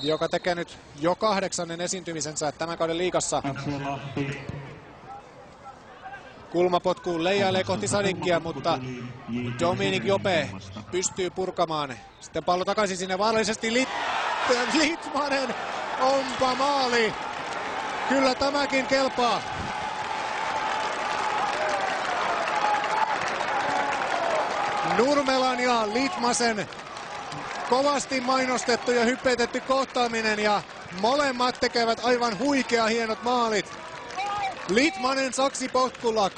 joka tekee nyt jo 8. esiintymisensä tämän kauden liigassa. Kulmapotkuun leijailee kohti Sadikkia, mutta Dominic Jope pystyy purkamaan. Sitten pallo takaisin sinne vaarallisesti. Litmanen, onpa maali! Kyllä tämäkin kelpaa. Nurmelan ja Litmasen kovasti mainostettu ja hypetetty kohtaaminen ja molemmat tekevät aivan huikea hienot maalit. Litmanen saksipotkulla 2-1.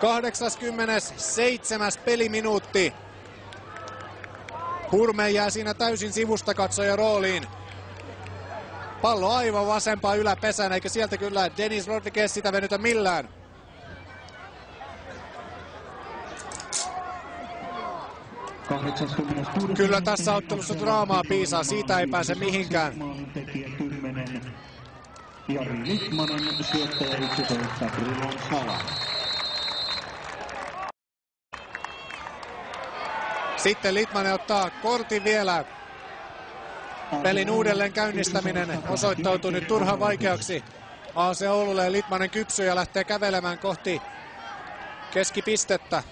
87. peliminuutti. Hurme jää siinä täysin sivusta katsoja rooliin. Pallo aivan vasempaan yläpesään, eikä sieltä kyllä Dennis Rodriguez sitä venytä millään. Kyllä tässä ottelussa draamaa piisaa, siitä ei pääse mihinkään. Jari Litmanen, syöttäjä 11, Brilon Sala. Sitten Litmanen ottaa kortin vielä. Pelin uudelleen käynnistäminen osoittautui nyt turhan vaikeaksi. AC Oululle ja Litmanen kypsyy ja lähtee kävelemään kohti keskipistettä.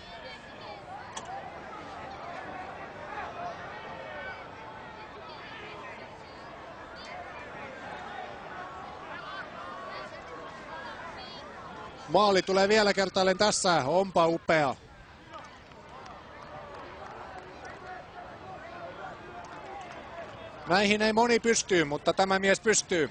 Maali tulee vielä kertaalleen tässä, onpa upea. Näihin ei moni pysty, mutta tämä mies pystyy.